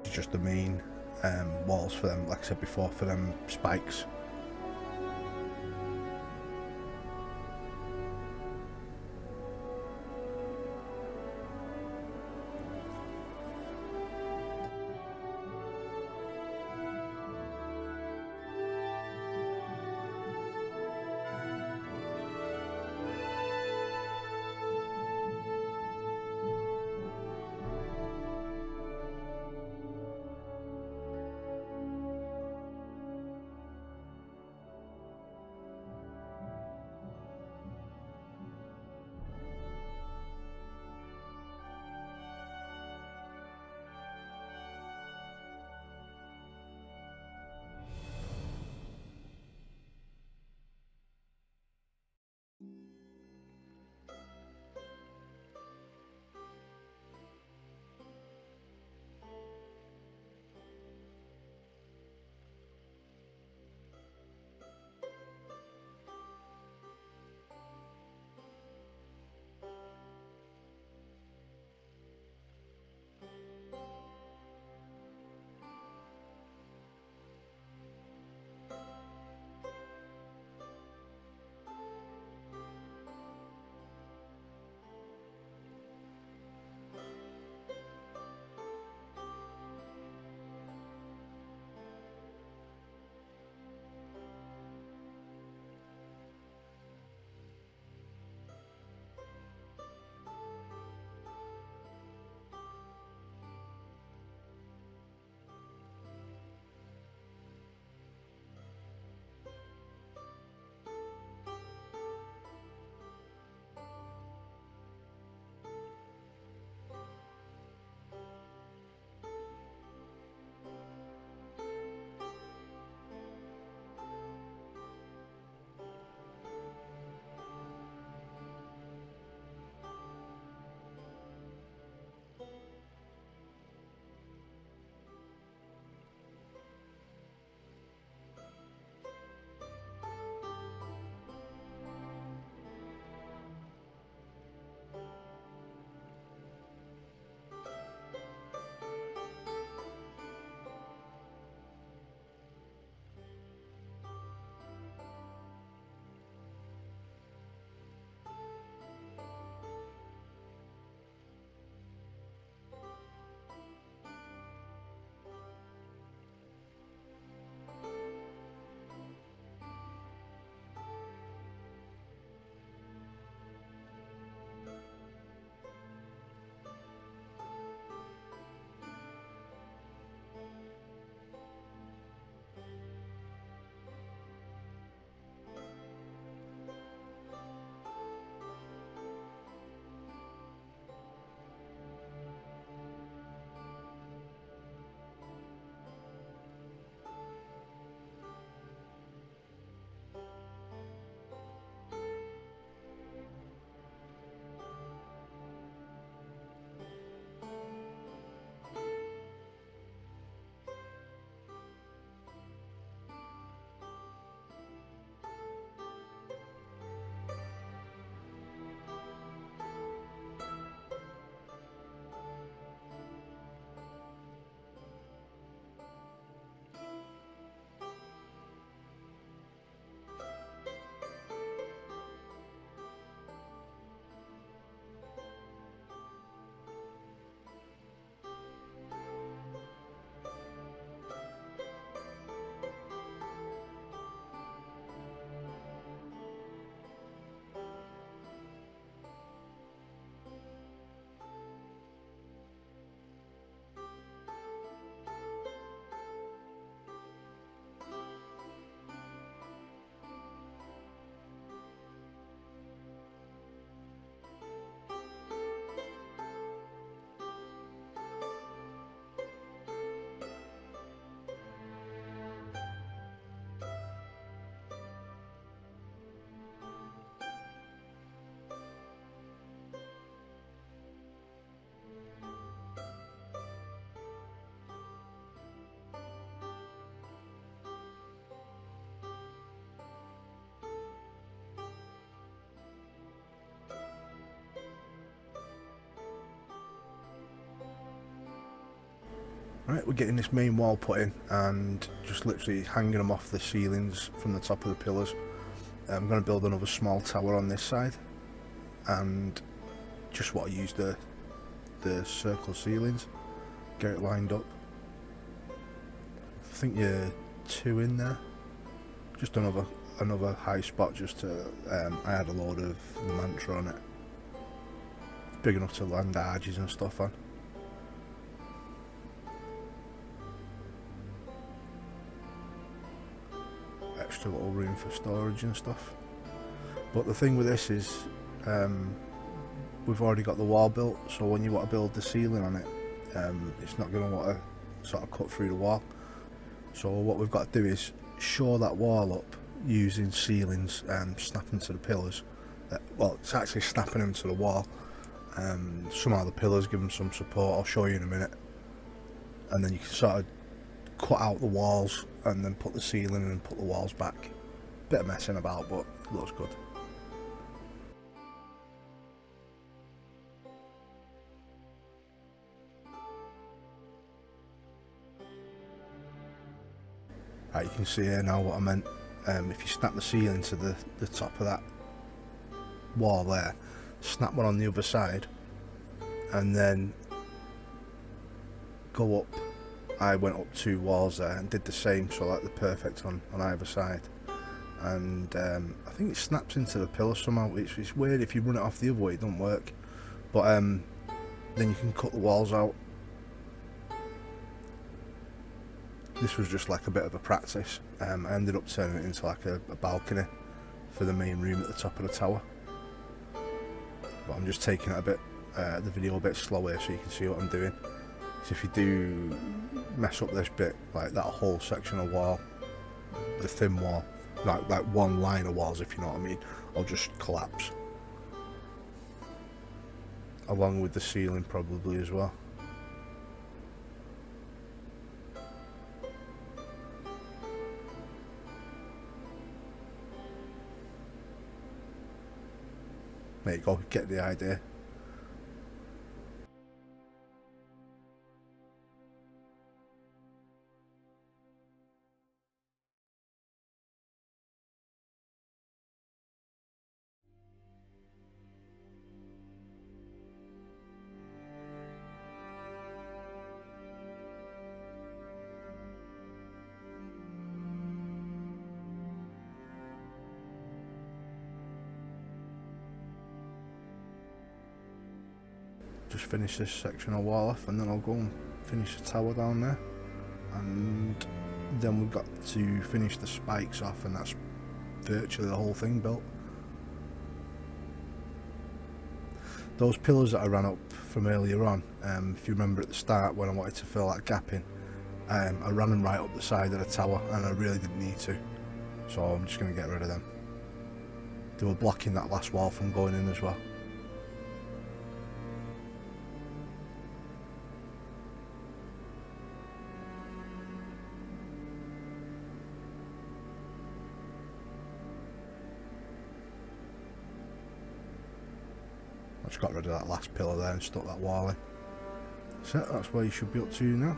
It's just the main walls for them, like I said before, for them spikes. Right, we're getting this main wall put in and just literally hanging them off the ceilings from the top of the pillars. I'm going to build another small tower on this side, and just what I use the circle ceilings, get it lined up. I think you're 2 in there, just another high spot just to I had a load of mantra on it, big enough to land arches and stuff on. Extra little room for storage and stuff. But the thing with this is we've already got the wall built, so when you want to build the ceiling on it, it's not going to want to sort of cut through the wall. So what we've got to do is shore that wall up using ceilings and snapping to the pillars. Well, it's actually snapping them to the wall. Somehow the pillars give them some support. I'll show you in a minute. And then you can sort of cut out the walls and then put the ceiling in and put the walls back. Bit of messing about, but it looks good. Right, you can see here now what I meant. If you snap the ceiling to the top of that wall there, snap one on the other side, and then go up. I went up 2 walls there and did the same, so like the perfect on either side. And I think it snaps into the pillar somehow. It's weird, if you run it off the other way it doesn't work, but then you can cut the walls out. This was just like a bit of a practice. I ended up turning it into like a balcony for the main room at the top of the tower, but I'm just taking it a bit the video a bit slower so you can see what I'm doing. So if you do mess up this bit, like that whole section of wall, the thin wall, like one line of walls, if you know what I mean, I'll just collapse, along with the ceiling probably as well. There you go, get the idea. Just finish this section of wall off, and then I'll go and finish the tower down there, and then we've got to finish the spikes off, and that's virtually the whole thing built. Those pillars that I ran up from earlier on, if you remember at the start when I wanted to fill that gap in, I ran them right up the side of the tower, and I really didn't need to, so I'm just going to get rid of them. They were blocking that last wall from going in as well. I just got rid of that last pillar there and stuck that wall in. So that's where you should be up to now.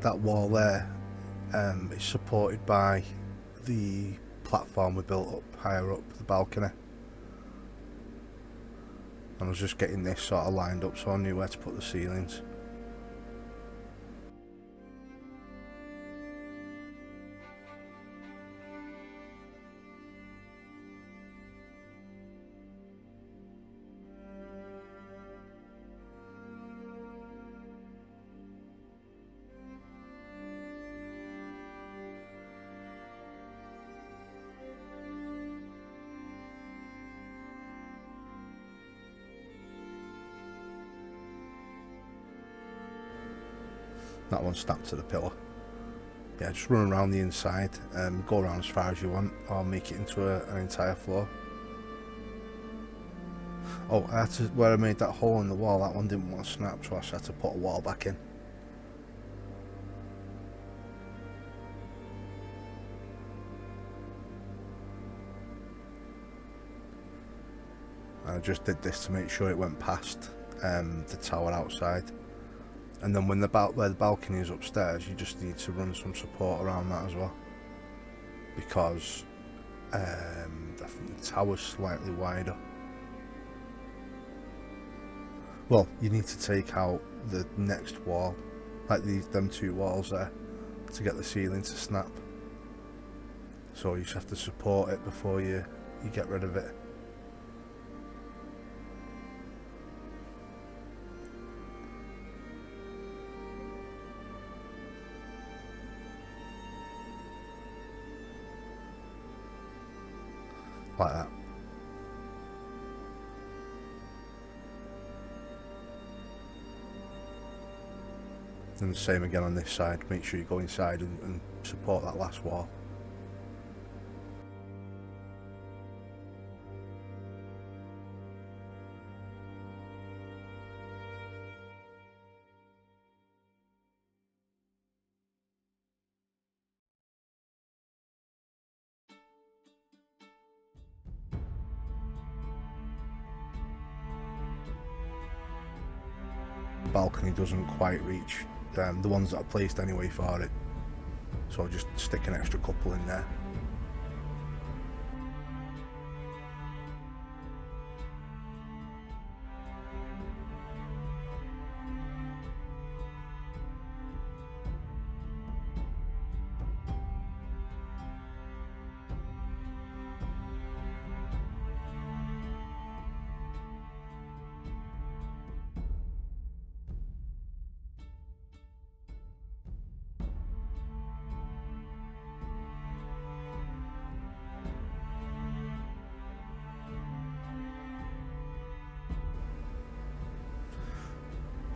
That wall there is supported by the platform we built up higher up, the balcony. And I was just getting this sort of lined up so I knew where to put the ceilings. That one's snapped to the pillar. Yeah, just run around the inside, go around as far as you want, or make it into an entire floor. Oh, where I made that hole in the wall, that one didn't want to snap, so I just had to put a wall back in. I just did this to make sure it went past the tower outside. And then when where the balcony is upstairs, you just need to run some support around that as well, because I think the tower's slightly wider. Well, you need to take out the next wall, like them two walls there, to get the ceiling to snap. So you just have to support it before you get rid of it. Like that. And the same again on this side. Make sure you go inside and support that last wall. Balcony doesn't quite reach the ones that are placed anyway for it, so I'll just stick an extra couple in there.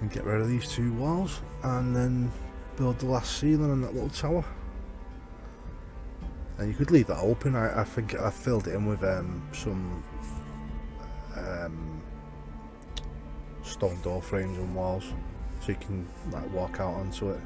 And get rid of these two walls, and then build the last ceiling on that little tower. And you could leave that open. I think I filled it in with some stone door frames and walls, so you can like walk out onto it.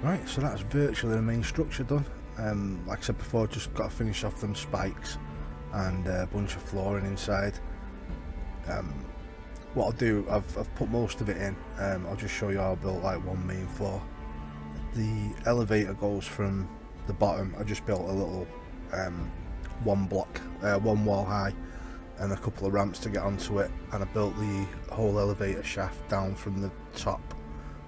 Right, so that's virtually the main structure done. Like I said before, just got to finish off them spikes and a bunch of flooring inside. What I'll do, I've put most of it in. I'll just show you how I built like one main floor. The elevator goes from the bottom. I just built a little one wall high and a couple of ramps to get onto it, and I built the whole elevator shaft down from the top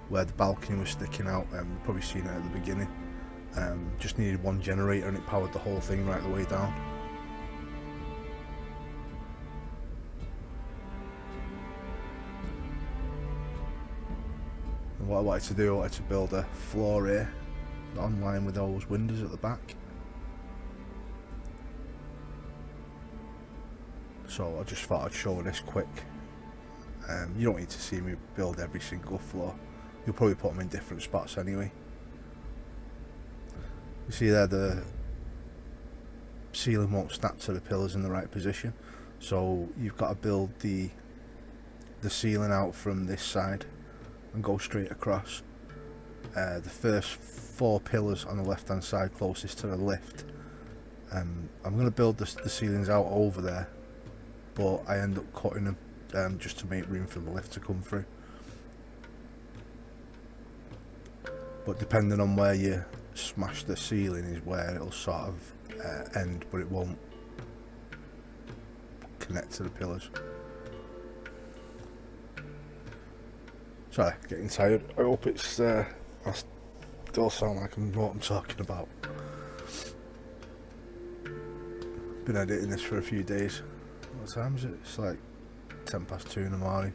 where the balcony was sticking out. You've probably seen it at the beginning. Just needed one generator and it powered the whole thing right the way down. And what I wanted to do, I wanted to build a floor here, on line with those windows at the back. So I just thought I'd show this quick. You don't need to see me build every single floor. You'll probably put them in different spots anyway. You see there, the ceiling won't snap to the pillars in the right position, so you've got to build the ceiling out from this side and go straight across. The first 4 pillars on the left hand side closest to the lift, I'm going to build the ceilings out over there, but I end up cutting them just to make room for the lift to come through. But depending on where you smash the ceiling is where it'll sort of end, but it won't connect to the pillars. Sorry, getting tired. I hope it's I still sound like I know what I'm talking about. Been editing this for a few days. What time is it? It's like 2:10 in the morning,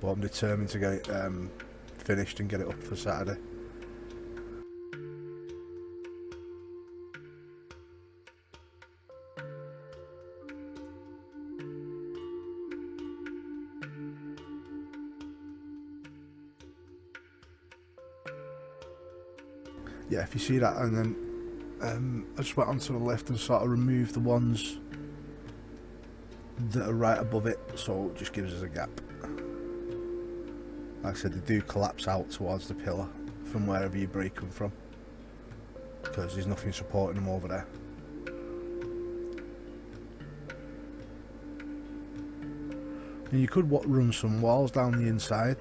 but I'm determined to get it finished and get it up for Saturday. Yeah, if you see that, and then I just went onto the left and sort of removed the ones that are right above it, so it just gives us a gap. Like I said, they do collapse out towards the pillar from wherever you break them from, because there's nothing supporting them over there. And you could run some walls down the inside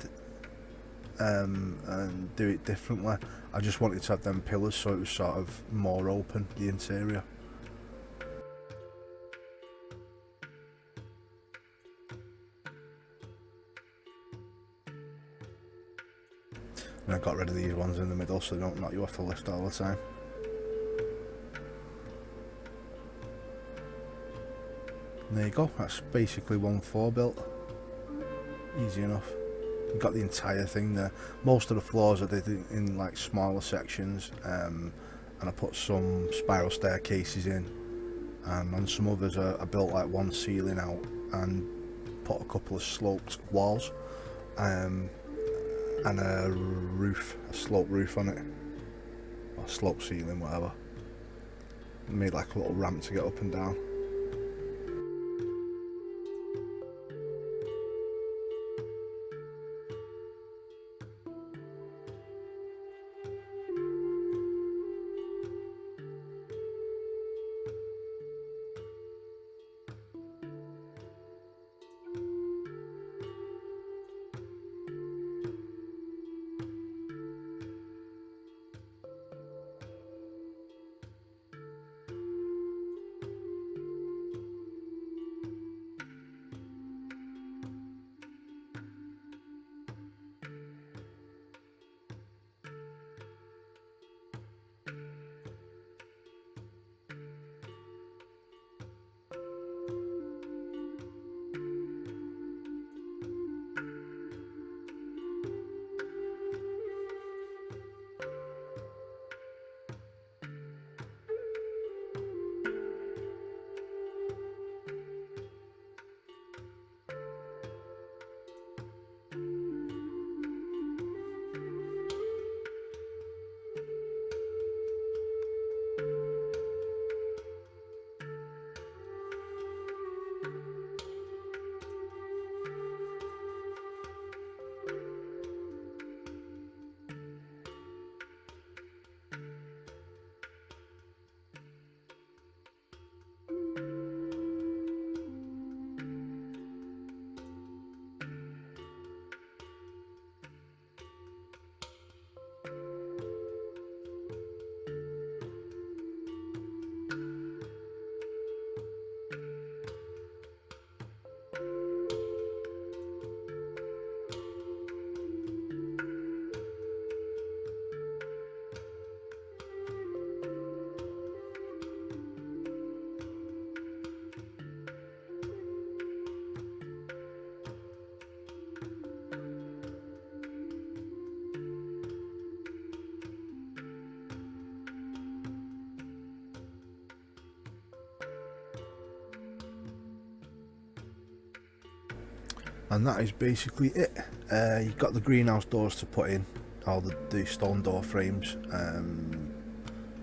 and do it differently. I just wanted to have them pillars so it was sort of more open, the interior. And I got rid of these ones in the middle so they don't knock you off the lift all the time. And there you go, that's basically 1 floor built. Easy enough. You've got the entire thing there. Most of the floors I did in like smaller sections, and I put some spiral staircases in, and on some others I built like 1 ceiling out and put a couple of sloped walls, and a roof, a sloped roof on it, or sloped ceiling, whatever. Made like a little ramp to get up and down. And that is basically it. You've got the greenhouse doors to put in, all the stone door frames,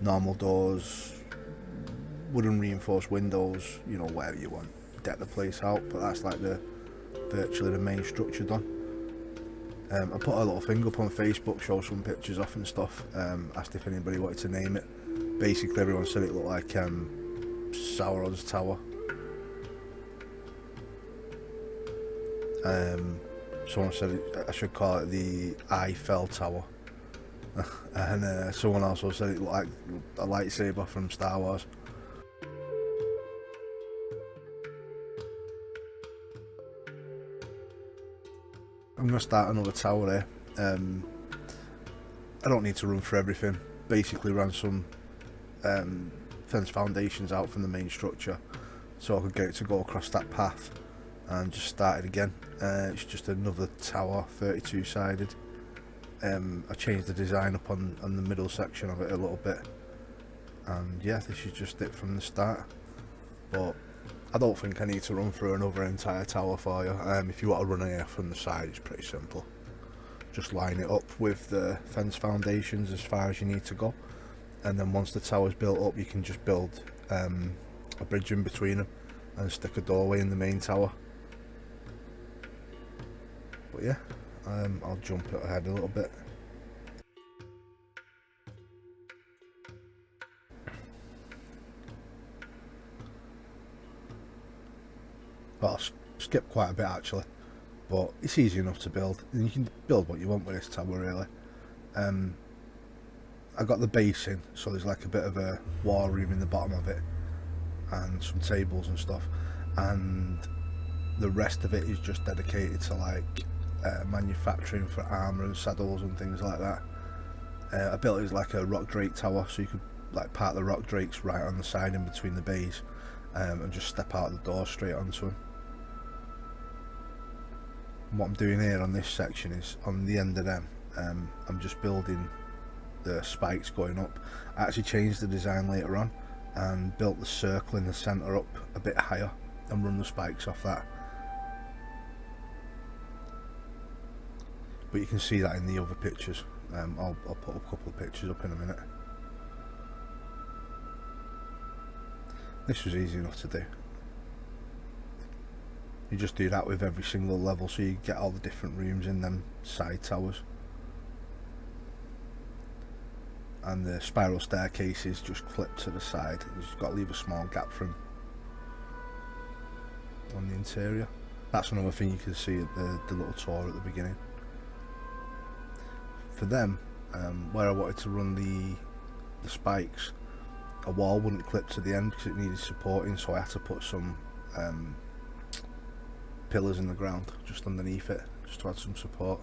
normal doors, wooden reinforced windows, you know, whatever you want. Deck the place out, but that's like virtually the main structure done. I put a little thing up on Facebook, show some pictures off and stuff, asked if anybody wanted to name it. Basically everyone said it looked like Sauron's tower. Someone said I should call it the Eiffel Tower. And someone also said it looked like a lightsaber from Star Wars. I'm going to start another tower here. I don't need to run through everything. Basically ran some fence foundations out from the main structure so I could get it to go across that path, and just started again. It's just another tower, 32 sided. I changed the design up on the middle section of it a little bit, and yeah, this is just it from the start. But I don't think I need to run through another entire tower for you. If you want to run it from the side, it's pretty simple. Just line it up with the fence foundations as far as you need to go, and then once the tower's built up, you can just build a bridge in between them and stick a doorway in the main tower. But yeah, I'll jump it ahead a little bit. Well, I'll skip quite a bit actually, but it's easy enough to build, and you can build what you want with this tower really. I got the base in, so there's like a bit of a war room in the bottom of it, and some tables and stuff, and the rest of it is just dedicated to like manufacturing for armour and saddles and things like that. I built it as like a rock drake tower, so you could like park the rock drakes right on the side in between the bays, and just step out the door straight onto them. What I'm doing here on this section is, on the end of them, I'm just building the spikes going up. I actually changed the design later on and built the circle in the centre up a bit higher and run the spikes off that. But you can see that in the other pictures. I'll put a couple of pictures up in a minute. This was easy enough to do. You just do that with every single level, so you get all the different rooms in them side towers. And the spiral staircases just clip to the side. You just got to leave a small gap for them on the interior. That's another thing you can see at the little tour at the beginning. For them, where I wanted to run the spikes, a wall wouldn't clip to the end because it needed supporting, so I had to put some pillars in the ground just underneath it, just to add some support.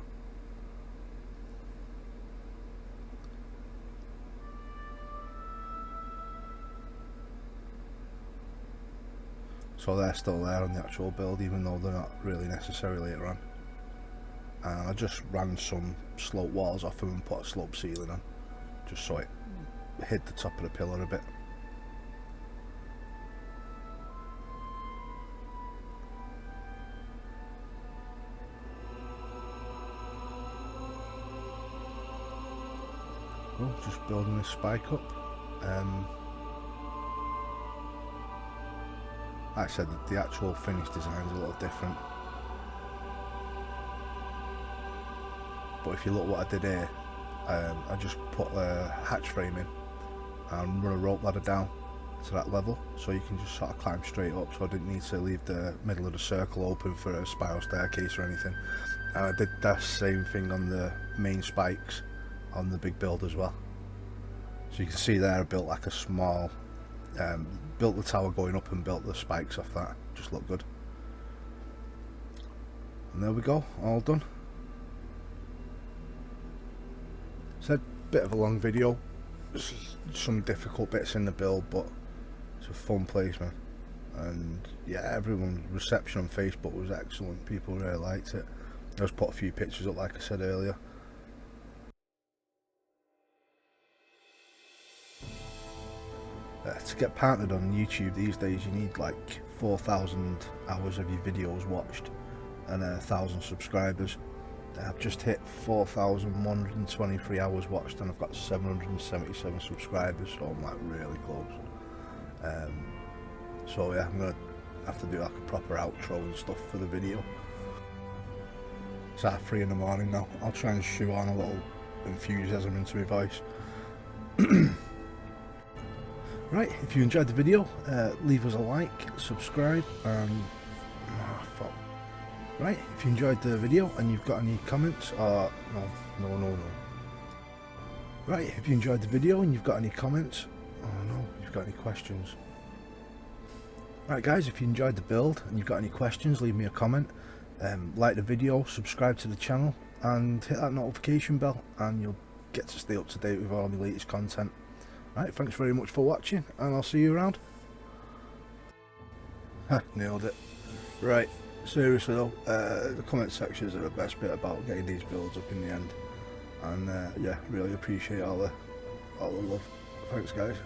So they're still there on the actual build, even though they're not really necessary later on. And I just ran some slope walls off them and put a slope ceiling on, just so it hid the top of the pillar a bit. Oh, just building this spike up. Like I said, the actual finished design is a little different. But if you look what I did here, I just put a hatch frame in and run a rope ladder down to that level, so you can just sort of climb straight up, so I didn't need to leave the middle of the circle open for a spiral staircase or anything. And I did that same thing on the main spikes on the big build as well. So you can see there I built like a small, built the tower going up and built the spikes off that. Just look good. And there we go, all done. It's a bit of a long video, some difficult bits in the build, but it's a fun place, man. And yeah, everyone's reception on Facebook was excellent. People really liked it. I just put a few pictures up like I said earlier. To get partnered on YouTube these days, you need like 4,000 hours of your videos watched and 1,000 subscribers. I've just hit 4,123 hours watched, and I've got 777 subscribers, so I'm like really close. So yeah, I'm gonna have to do like a proper outro and stuff for the video. It's at 3 in the morning now. I'll try and shoe on a little enthusiasm into my voice. Right, if you enjoyed the video, leave us a like, subscribe, and right, if you enjoyed the video and you've got any comments, or no. Right, if you enjoyed the video and you've got any comments, you've got any questions. Right guys, if you enjoyed the build and you've got any questions, leave me a comment, like the video, subscribe to the channel, and hit that notification bell, and you'll get to stay up to date with all my latest content. Right, thanks very much for watching, and I'll see you around. Ha, nailed it. Right, seriously though, the comment sections are the best bit about getting these builds up in the end. And yeah, really appreciate all the love. Thanks guys.